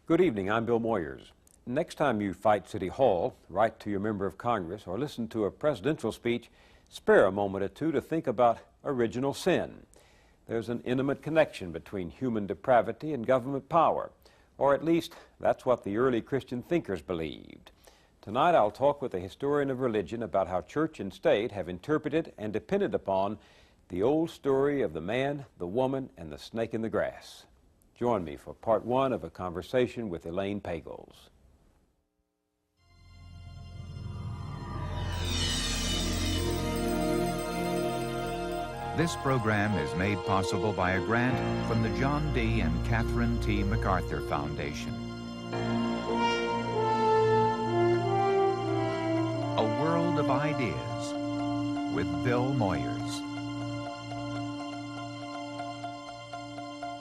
Good evening, I'm Bill Moyers. Next time you fight City Hall, write to your member of Congress, or listen to a presidential speech, spare a moment or two to think about original sin. There's an intimate connection between human depravity and government power, or at least that's what the early Christian thinkers believed. Tonight I'll talk with a historian of religion about how church and state have interpreted and depended upon the old story of the man, the woman, and the snake in the grass. Join me for part one of a conversation with Elaine Pagels. This program is made possible by a grant from the John D. and Catherine T. MacArthur Foundation. A World of Ideas with Bill Moyers.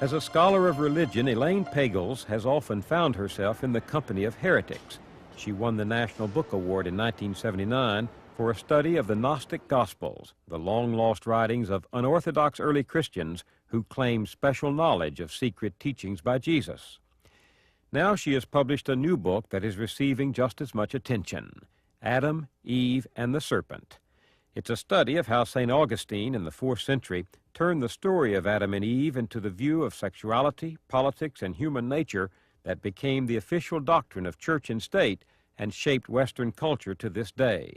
As a scholar of religion, Elaine Pagels has often found herself in the company of heretics. She won the National Book Award in 1979 for a study of the Gnostic Gospels, the long-lost writings of unorthodox early Christians who claimed special knowledge of secret teachings by Jesus. Now she has published a new book that is receiving just as much attention, Adam, Eve, and the Serpent. It's a study of how St. Augustine in the 4th century turned the story of Adam and Eve into the view of sexuality, politics, and human nature that became the official doctrine of church and state and shaped Western culture to this day.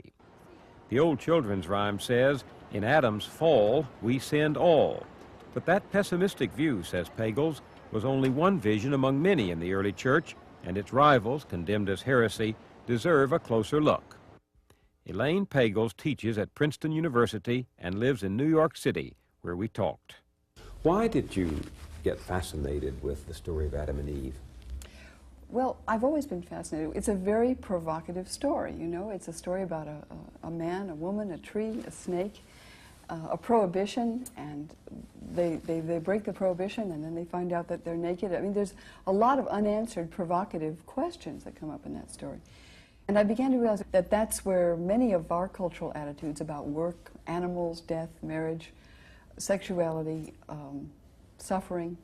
The old children's rhyme says, "In Adam's fall, we sinned all." But that pessimistic view, says Pagels, was only one vision among many in the early church, and its rivals, condemned as heresy, deserve a closer look. Elaine Pagels teaches at Princeton University and lives in New York City, where we talked. Why did you get fascinated with the story of Adam and Eve? Well, I've always been fascinated. It's a very provocative story, you know. It's a story about a man, a woman, a tree, a snake, a prohibition, and they break the prohibition, and then they find out that they're naked. I mean, there's a lot of unanswered provocative questions that come up in that story. And I began to realize that that's where many of our cultural attitudes about work, animals, death, marriage, sexuality, suffering,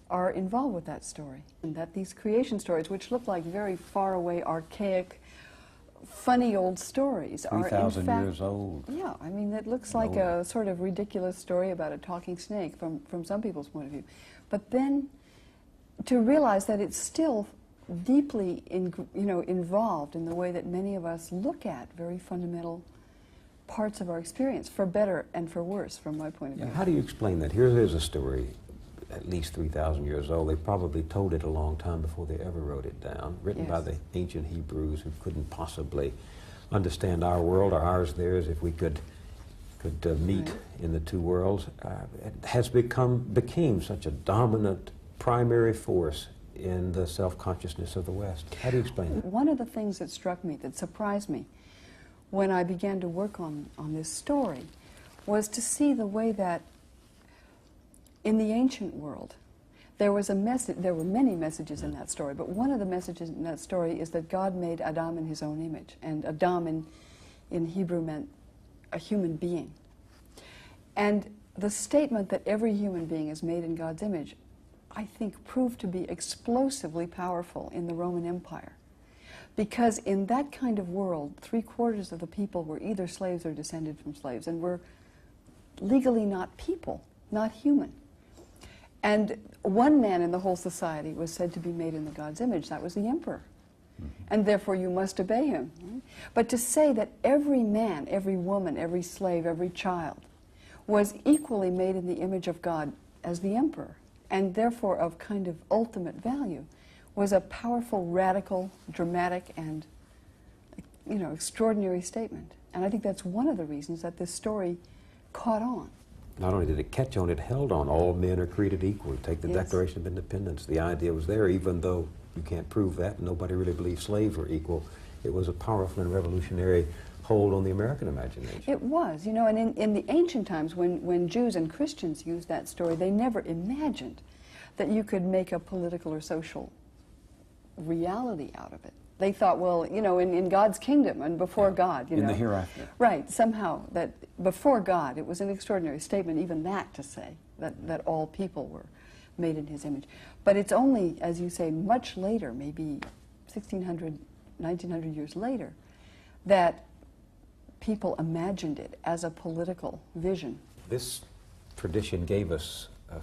are involved with that story. And that these creation stories, which look like very far away, archaic, funny old stories, are in fact 3,000 years old. Yeah, I mean, it looks like a sort of ridiculous story about a talking snake from some people's point of view. But then to realize that it's still deeply involved in the way that many of us look at very fundamental parts of our experience, for better and for worse, from my point of view. How do you explain that? Here is a story at least 3,000 years old. They probably told it a long time before they ever wrote it down, written by the ancient Hebrews who couldn't possibly understand our world or ours theirs if we could meet in the two worlds. It has became such a dominant primary force in the self-consciousness of the West. How do you explain that? One of the things that struck me, that surprised me, when I began to work on this story, was to see the way that in the ancient world, there was a message. There were many messages in that story, but one of the messages in that story is that God made Adam in his own image, and Adam in Hebrew meant a human being. And the statement that every human being is made in God's image, I think, proved to be explosively powerful in the Roman Empire. Because in that kind of world, 3/4 of the people were either slaves or descended from slaves, and were legally not people, not human. And one man in the whole society was said to be made in the God's image. That was the emperor. And therefore you must obey him. But to say that every man, every woman, every slave, every child was equally made in the image of God as the emperor, and therefore of kind of ultimate value, was a powerful, radical, dramatic, and extraordinary statement. And I think that's one of the reasons that this story caught on. Not only did it catch on, it held on. All men are created equal. Take the Declaration of Independence. The idea was there, even though you can't prove that. Nobody really believed slaves were equal. It was a powerful and revolutionary hold on the American imagination. It was, and in the ancient times, when Jews and Christians used that story, they never imagined that you could make a political or social reality out of it. They thought, well, in God's kingdom and before God, in the hereafter. Right, somehow, that before God, it was an extraordinary statement, even that, to say that all people were made in his image. But it's only, as you say, much later, maybe 1600, 1900 years later, that people imagined it as a political vision. This tradition gave us a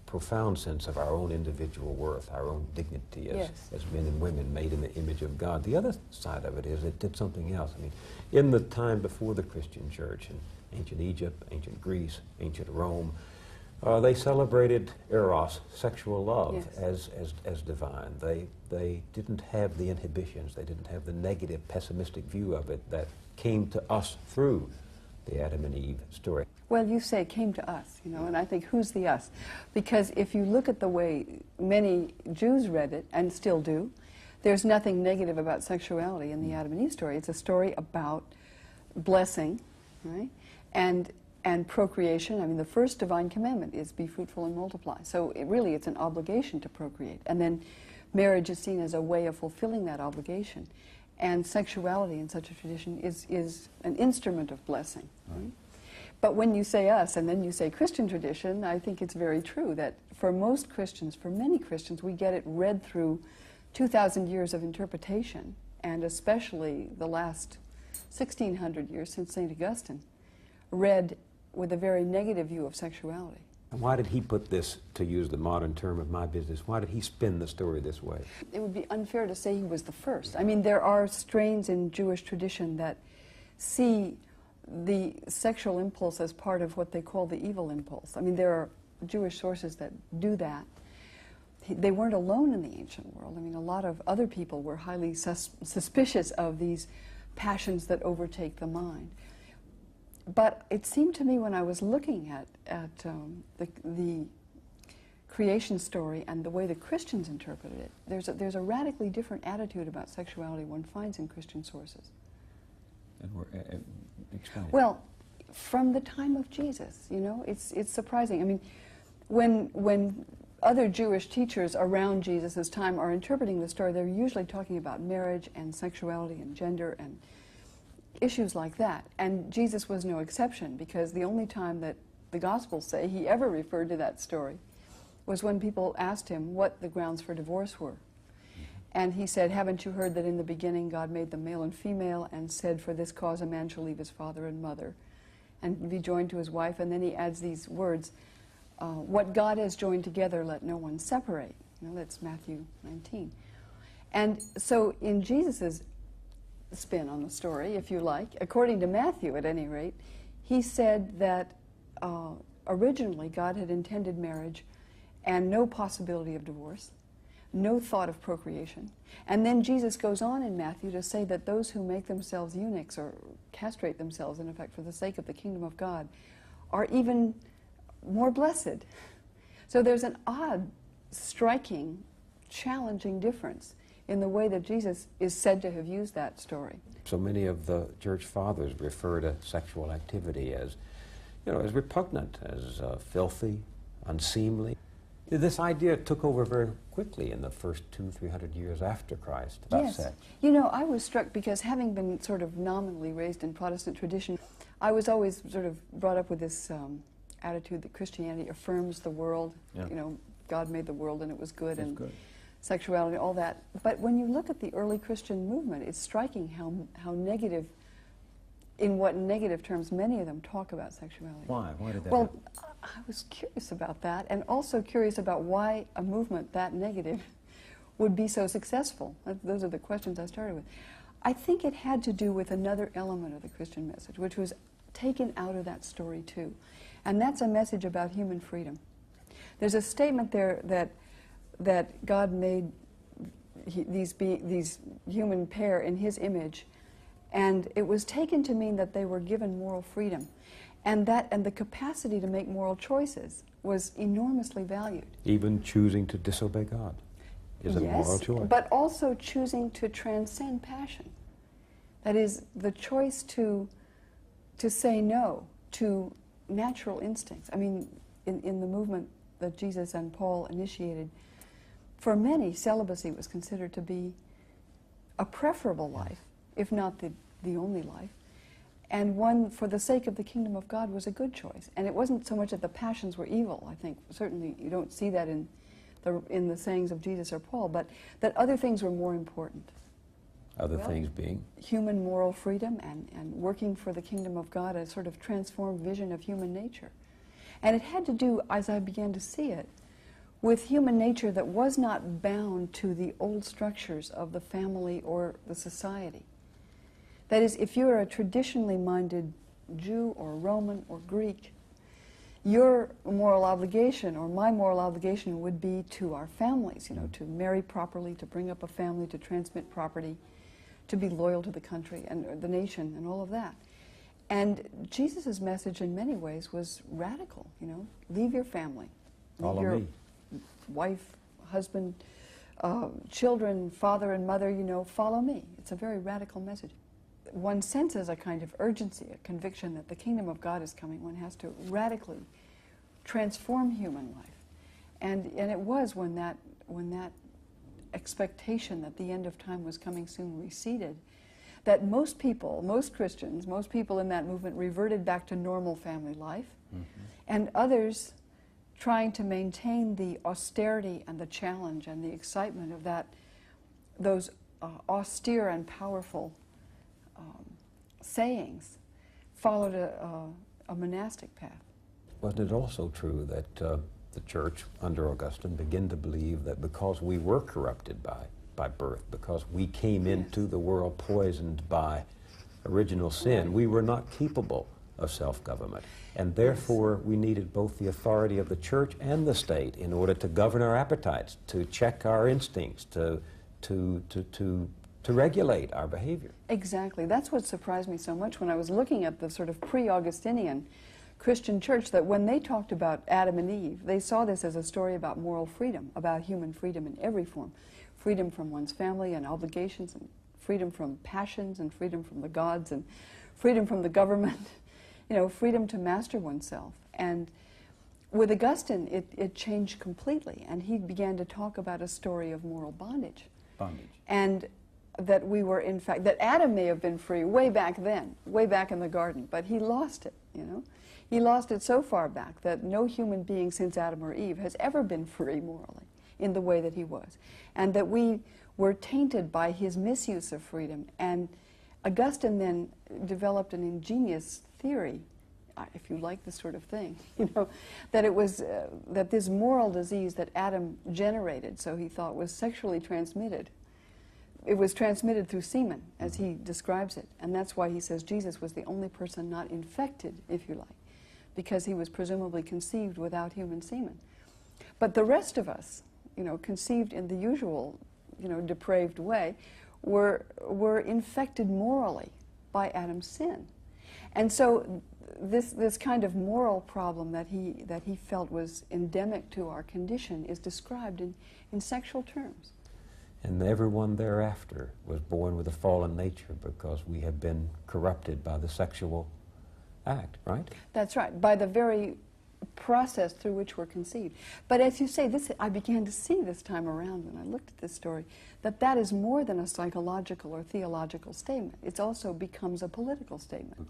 profound sense of our own individual worth, our own dignity as, Yes. as men and women made in the image of God. The other side of it is it did something else. I mean, in the time before the Christian church, in ancient Egypt, ancient Greece, ancient Rome, they celebrated eros, sexual love, Yes. as divine. They didn't have the inhibitions, they didn't have the negative, pessimistic view of it that came to us through the Adam and Eve story. Well, you say came to us, you know, and I think who's the us? Because if you look at the way many Jews read it, and still do, there's nothing negative about sexuality in the Adam and Eve story. It's a story about blessing, right? And procreation. I mean, the first divine commandment is be fruitful and multiply. So it's an obligation to procreate. And then marriage is seen as a way of fulfilling that obligation. And sexuality in such a tradition is an instrument of blessing. Right? But when you say us and then you say Christian tradition, I think it's very true that for most Christians, for many Christians, we get it read through 2,000 years of interpretation, and especially the last 1,600 years since St. Augustine, read with a very negative view of sexuality. And why did he put this, to use the modern term of my business, why did he spin the story this way? It would be unfair to say he was the first. I mean, there are strains in Jewish tradition that see the sexual impulse as part of what they call the evil impulse. I mean, there are Jewish sources that do that. They weren't alone in the ancient world. I mean, a lot of other people were highly suspicious of these passions that overtake the mind. But it seemed to me when I was looking at the creation story and the way the Christians interpreted it, there's a radically different attitude about sexuality one finds in Christian sources. And explain. Well, from the time of Jesus, you know, it's surprising. I mean, when other Jewish teachers around Jesus' time are interpreting the story, they're usually talking about marriage and sexuality and gender and issues like that. And Jesus was no exception, because the only time that the Gospels say he ever referred to that story was when people asked him what the grounds for divorce were. And he said, haven't you heard that in the beginning God made them male and female and said, for this cause a man shall leave his father and mother and be joined to his wife? And then he adds these words, what God has joined together, let no one separate. You know, that's Matthew 19. And so in Jesus' spin on the story, if you like, according to Matthew at any rate, he said that originally God had intended marriage and no possibility of divorce, no thought of procreation. And then Jesus goes on in Matthew to say that those who make themselves eunuchs or castrate themselves, in effect, for the sake of the kingdom of God, are even more blessed. So there's an odd, striking, challenging difference in the way that Jesus is said to have used that story. So many of the church fathers refer to sexual activity as, you know, as repugnant, as filthy, unseemly. This idea took over very quickly in the first 200-300 years after Christ about Yes. sex. You know, I was struck because having been sort of nominally raised in Protestant tradition, I was always sort of brought up with this attitude that Christianity affirms the world. Yeah. You know, God made the world and it was good, It's and good. sexuality, all that. But when you look at the early Christian movement, it's striking how negative, in what negative terms many of them talk about sexuality. Why? Why did that Well, happen? I was curious about that, and also curious about why a movement that negative would be so successful. Those are the questions I started with. I think it had to do with another element of the Christian message, which was taken out of that story too. And that's a message about human freedom. There's a statement there that God made these human pair in his image, and it was taken to mean that they were given moral freedom. And the capacity to make moral choices was enormously valued. Even choosing to disobey God is a moral choice. But also choosing to transcend passion. That is, the choice to say no to natural instincts. I mean, in the movement that Jesus and Paul initiated, for many, celibacy was considered to be a preferable life, if not the only life. And one, for the sake of the kingdom of God, was a good choice. And it wasn't so much that the passions were evil, I think. Certainly you don't see that in in the sayings of Jesus or Paul, but that other things were more important. Other things being? Human moral freedom and working for the kingdom of God, a sort of transformed vision of human nature. And it had to do, as I began to see it, with human nature that was not bound to the old structures of the family or the society. That is, if you're a traditionally minded Jew or Roman or Greek, your moral obligation, or my moral obligation, would be to our families, you know, to marry properly, to bring up a family, to transmit property, to be loyal to the country and the nation and all of that. And Jesus' message in many ways was radical, you know, leave your family. Follow your me. Wife, husband, children, father and mother, you know, follow me. It's a very radical message. One senses a kind of urgency, a conviction that the kingdom of God is coming. One has to radically transform human life. And it was when that expectation that the end of time was coming soon receded, that most people, most Christians, most people in that movement reverted back to normal family life, and others trying to maintain the austerity and the challenge and the excitement of those austere and powerful sayings, followed a monastic path. Wasn't it also true that the church under Augustine began to believe that because we were corrupted by birth, because we came into the world poisoned by original sin, we were not capable of self-government. And therefore, we needed both the authority of the church and the state in order to govern our appetites, to check our instincts, to regulate our behavior. Exactly. That's what surprised me so much when I was looking at the sort of pre-Augustinian Christian church, that when they talked about Adam and Eve, they saw this as a story about moral freedom, about human freedom in every form. Freedom from one's family and obligations, and freedom from passions, and freedom from the gods, and freedom from the government, you know, freedom to master oneself. And with Augustine, it changed completely, and he began to talk about a story of moral bondage. And that we were, in fact, that Adam may have been free way back then, way back in the garden, but he lost it, you know. He lost it so far back that no human being since Adam or Eve has ever been free morally in the way that he was. And that we were tainted by his misuse of freedom. And Augustine then developed an ingenious theory, if you like this sort of thing, you know, that it was, that this moral disease that Adam generated, so he thought, was sexually transmitted. It was transmitted through semen, as he describes it. And that's why he says Jesus was the only person not infected, if you like, because he was presumably conceived without human semen. But the rest of us, you know, conceived in the usual, you know, depraved way, were infected morally by Adam's sin. And so this kind of moral problem that he felt was endemic to our condition is described in sexual terms. And everyone thereafter was born with a fallen nature because we have been corrupted by the sexual act, right? That's right, by the very process through which we're conceived. But as you say, I began to see this time around when I looked at this story, that is more than a psychological or theological statement. It also becomes a political statement.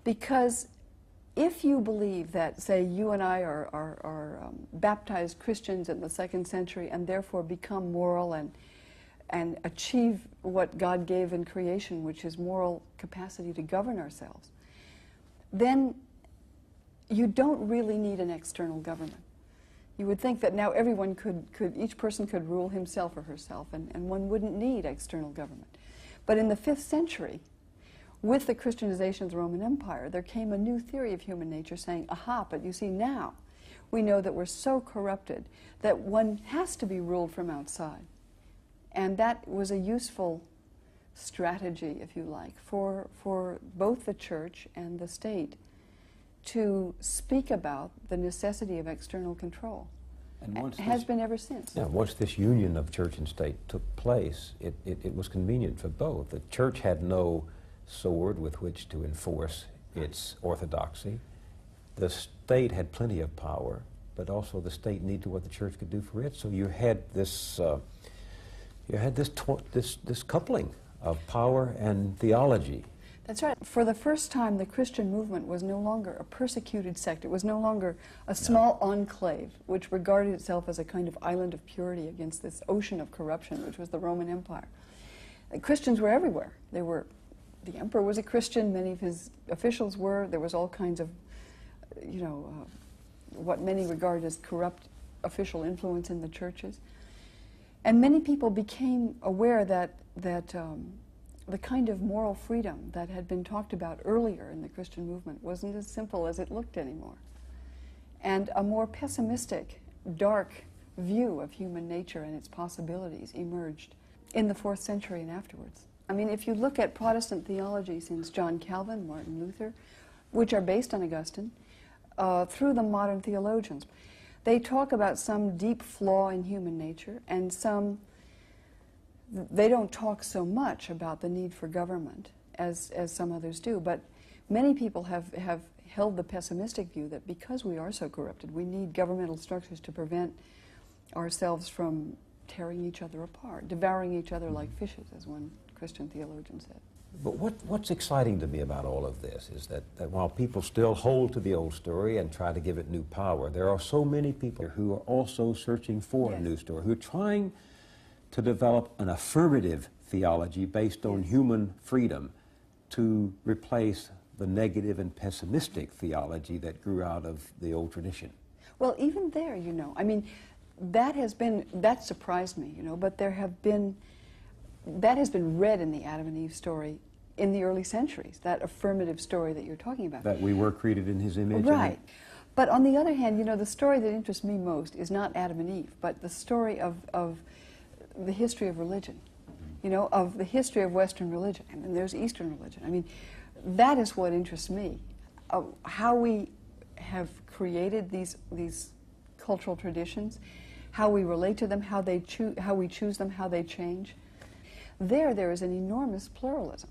Because if you believe that, say, you and I are baptized Christians in the 2nd century and therefore become moral and achieve what God gave in creation, which is moral capacity to govern ourselves, then you don't really need an external government. You would think that now everyone each person could rule himself or herself, and one wouldn't need external government. But in the 5th century, with the Christianization of the Roman Empire, there came a new theory of human nature saying, aha, but you see now, we know that we're so corrupted that one has to be ruled from outside. And that was a useful strategy, if you like, for both the church and the state to speak about the necessity of external control. And it has been ever since. Yeah, once this union of church and state took place, it was convenient for both. The church had no sword with which to enforce its orthodoxy. The state had plenty of power, but also the state needed what the church could do for it. So you had this coupling of power and theology. That's right. For the first time, the Christian movement was no longer a persecuted sect. It was no longer a small enclave which regarded itself as a kind of island of purity against this ocean of corruption, which was the Roman Empire. Christians were everywhere. The emperor was a Christian, many of his officials were. There was all kinds of, what many regard as corrupt official influence in the churches. And many people became aware that the kind of moral freedom that had been talked about earlier in the Christian movement wasn't as simple as it looked anymore. And a more pessimistic, dark view of human nature and its possibilities emerged in the 4th century and afterwards. I mean, if you look at Protestant theology since John Calvin, Martin Luther, which are based on Augustine, through the modern theologians, they talk about some deep flaw in human nature, and they don't talk so much about the need for government as some others do, but many people have held the pessimistic view that because we are so corrupted, we need governmental structures to prevent ourselves from tearing each other apart, devouring each other like fishes, as one Christian theologian said. But what's exciting to me about all of this is that while people still hold to the old story and try to give it new power, there are so many people who are also searching for a new story, who are trying to develop an affirmative theology based on human freedom to replace the negative and pessimistic theology that grew out of the old tradition. Well, even there, I mean, that surprised me, but that has been read in the Adam and Eve story in the early centuries, that affirmative story that you're talking about. That we were created in his image. Right. But on the other hand, the story that interests me most is not Adam and Eve, but the story of the history of religion, of the history of Western religion, and then there's Eastern religion. I mean, that is what interests me, how we have created these cultural traditions, how we relate to them, how we choose them, how they change. There is an enormous pluralism.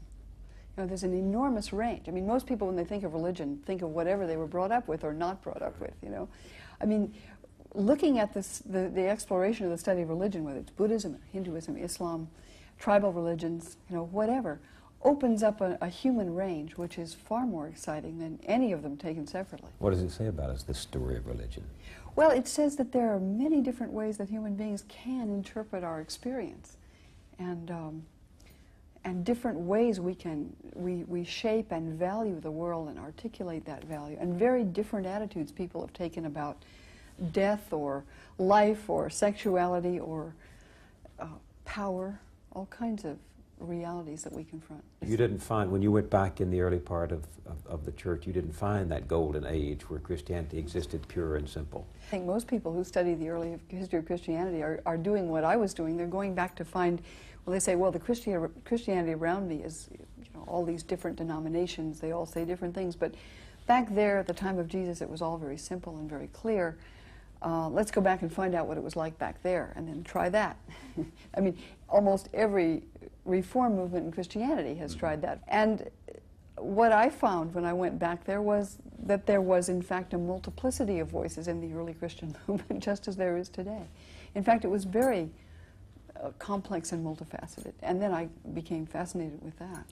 There's an enormous range. I mean, most people, when they think of religion, think of whatever they were brought up with or not brought up with, I mean, looking at the exploration of the study of religion, whether it's Buddhism, Hinduism, Islam, tribal religions, whatever, opens up a human range which is far more exciting than any of them taken separately. What does it say about us, this story of religion? Well, it says that there are many different ways that human beings can interpret our experience, and different ways we shape and value the world and articulate that value, and very different attitudes people have taken about death or life or sexuality or power, all kinds of realities that we confront. You didn't find, when you went back in the early part of the church, you didn't find that golden age where Christianity existed pure and simple. I think most people who study the early history of Christianity are doing what I was doing. They're going back to find, well, they say, well, the Christianity around me is, all these different denominations, they all say different things, but back there at the time of Jesus, it was all very simple and very clear. Let's go back and find out what it was like back there, and then try that. I mean, almost every reform movement in Christianity has tried that. And what I found when I went back there was that there was, in fact, a multiplicity of voices in the early Christian movement, just as there is today. In fact, it was very complex and multifaceted, and then I became fascinated with that.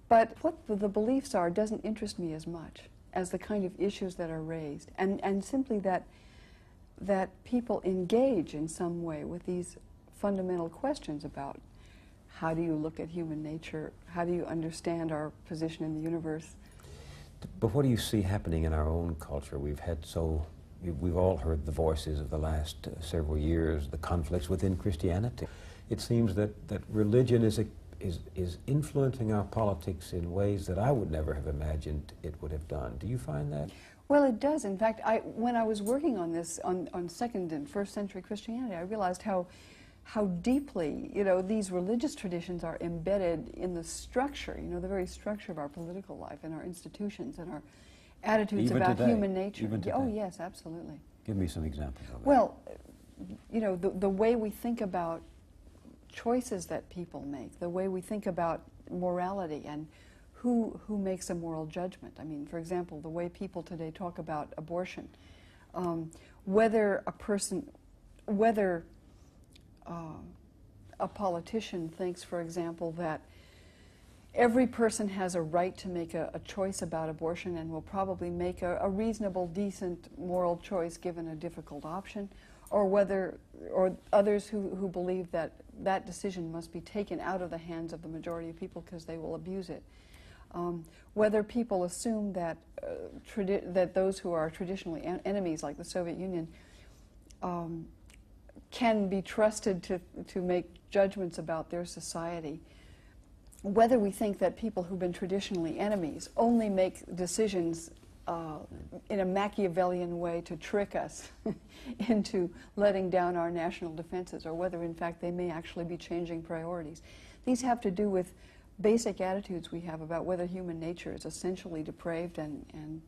But what the beliefs are doesn't interest me as much as the kind of issues that are raised, and simply that people engage in some way with these fundamental questions about how do you look at human nature, how do you understand our position in the universe. But what do you see happening in our own culture? We've all heard the voices of the last several years, the conflicts within Christianity. It seems that religion is influencing our politics in ways that I would never have imagined it would have done. Do you find that? Well, it does. In fact, when I was working on this, on second and first century Christianity, I realized how deeply, these religious traditions are embedded in the structure, the very structure of our political life and our institutions and our attitudes Even about today. human nature. Even today. Oh, yes, absolutely. Give me some examples of that. Well, the way we think about choices that people make, the way we think about morality and who makes a moral judgment. I mean, for example, the way people today talk about abortion, whether a politician thinks, for example, that every person has a right to make a choice about abortion and will probably make a reasonable, decent, moral choice given a difficult option, or others who believe that that decision must be taken out of the hands of the majority of people because they will abuse it. Whether people assume that that those who are traditionally enemies, like the Soviet Union, can be trusted to make judgments about their society. Whether we think that people who've been traditionally enemies only make decisions in a Machiavellian way to trick us into letting down our national defenses, or whether in fact they may actually be changing priorities. These have to do with basic attitudes we have about whether human nature is essentially depraved and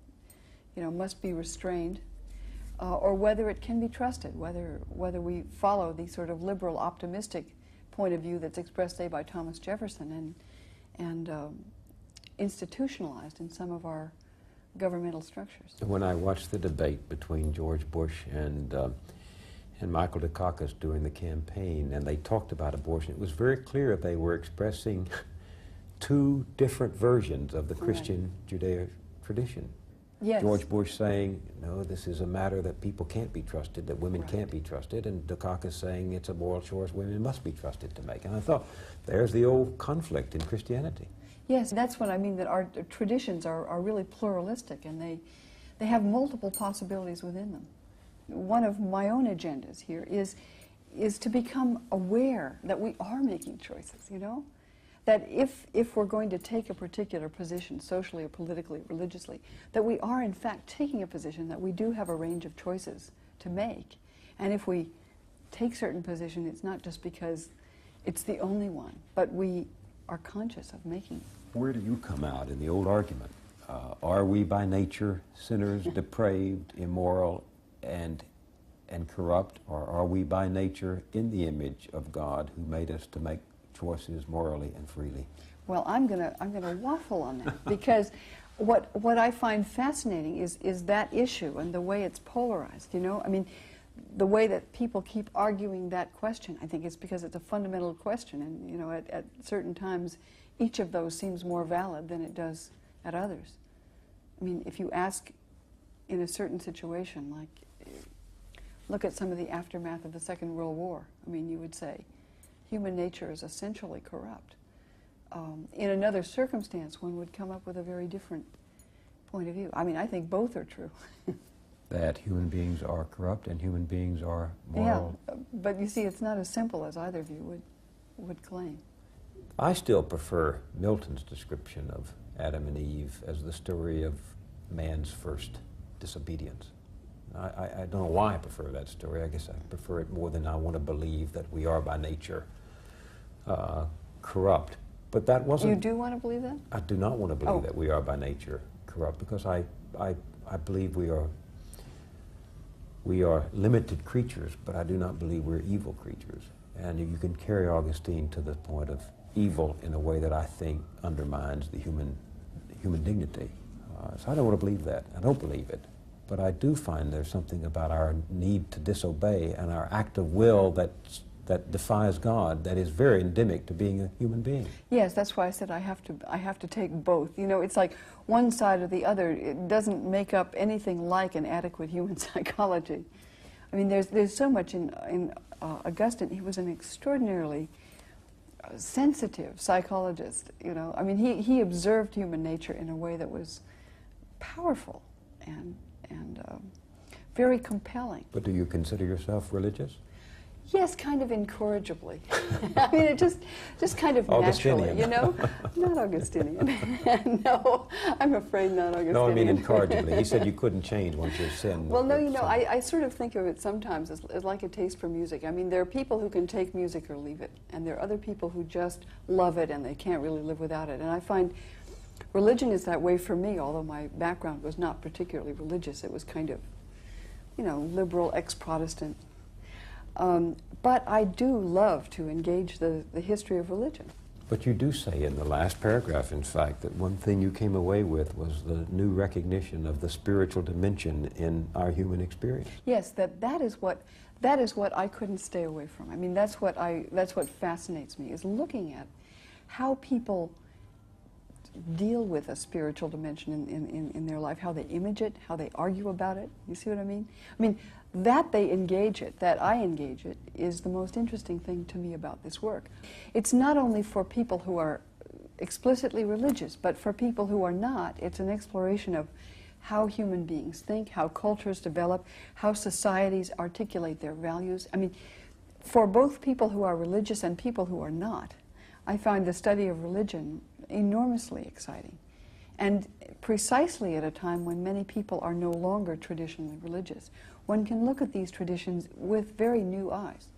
must be restrained, or whether it can be trusted, whether we follow the sort of liberal, optimistic point of view that's expressed, say, by Thomas Jefferson and institutionalized in some of our governmental structures. When I watched the debate between George Bush and Michael Dukakis during the campaign, and they talked about abortion, it was very clear they were expressing two different versions of the Christian Judeo tradition. Yes. George Bush saying, no, this is a matter that people can't be trusted, that women can't be trusted, and Dukakis saying it's a moral choice women must be trusted to make. And I thought, there's the old conflict in Christianity. Yes, that's what I mean, that our traditions are really pluralistic, and they have multiple possibilities within them. One of my own agendas here is to become aware that we are making choices, that if we're going to take a particular position, socially or politically, religiously, that we are in fact taking a position that we do have a range of choices to make. And if we take certain position, it's not just because it's the only one, but we are conscious of making it. Where do you come out in the old argument? Are we by nature sinners, depraved, immoral, and corrupt, or are we by nature in the image of God who made us to make choices morally and freely? Well, I'm gonna waffle on that because what I find fascinating is that issue and the way it's polarized. I mean, the way that people keep arguing that question, I think it's because it's a fundamental question, and at certain times, each of those seems more valid than it does at others. I mean, if you ask in a certain situation, like look at some of the aftermath of the Second World War, I mean, you would say human nature is essentially corrupt. In another circumstance, one would come up with a very different point of view. I mean, I think both are true. That human beings are corrupt and human beings are moral. Yeah, but you see, it's not as simple as either of you would claim. I still prefer Milton's description of Adam and Eve as the story of man's first disobedience. I don't know why I prefer that story. I guess I prefer it more than I want to believe that we are by nature corrupt. But that wasn't... You do want to believe that? I do not want to believe that we are by nature corrupt, because I believe we are limited creatures, but I do not believe we're evil creatures. And you can carry Augustine to the point of evil in a way that I think undermines the human dignity. So I don't want to believe that. I don't believe it. But I do find there's something about our need to disobey and our act of will that defies God that is very endemic to being a human being. Yes, that's why I said I have to take both. It's like one side or the other. It doesn't make up anything like an adequate human psychology. I mean, there's so much in Augustine. He was an extraordinarily sensitive psychologist. I mean, he observed human nature in a way that was powerful and very compelling. But do you consider yourself religious? Yes, kind of incorrigibly. I mean, it just kind of naturally, Not Augustinian. No, I'm afraid not Augustinian. No, I mean incorrigibly. He said you couldn't change once you're sin. Well, no, I sort of think of it sometimes as like a taste for music. I mean, there are people who can take music or leave it, and there are other people who just love it and they can't really live without it. And I find religion is that way for me, although my background was not particularly religious. It was kind of, liberal, ex-Protestant. But I do love to engage the history of religion. But you do say in the last paragraph, in fact, that one thing you came away with was the new recognition of the spiritual dimension in our human experience. Yes, that is what I couldn't stay away from. I mean, that's what fascinates me, is looking at how people deal with a spiritual dimension in their life, how they image it, how they argue about it. You see what I mean? I mean, that they engage it, that I engage it, is the most interesting thing to me about this work. It's not only for people who are explicitly religious, but for people who are not. It's an exploration of how human beings think, how cultures develop, how societies articulate their values. I mean, for both people who are religious and people who are not, I find the study of religion enormously exciting, and precisely at a time when many people are no longer traditionally religious. One can look at these traditions with very new eyes.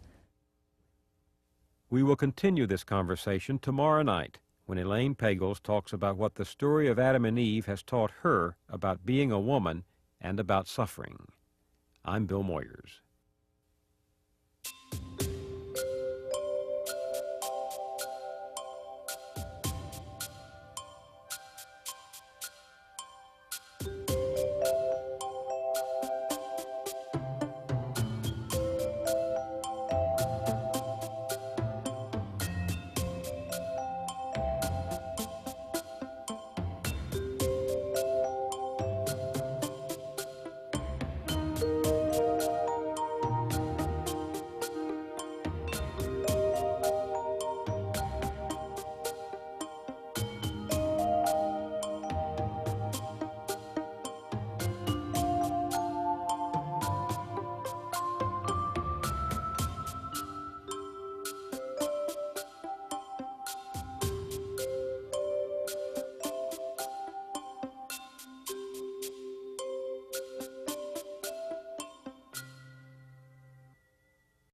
We will continue this conversation tomorrow night when Elaine Pagels talks about what the story of Adam and Eve has taught her about being a woman and about suffering. I'm Bill Moyers.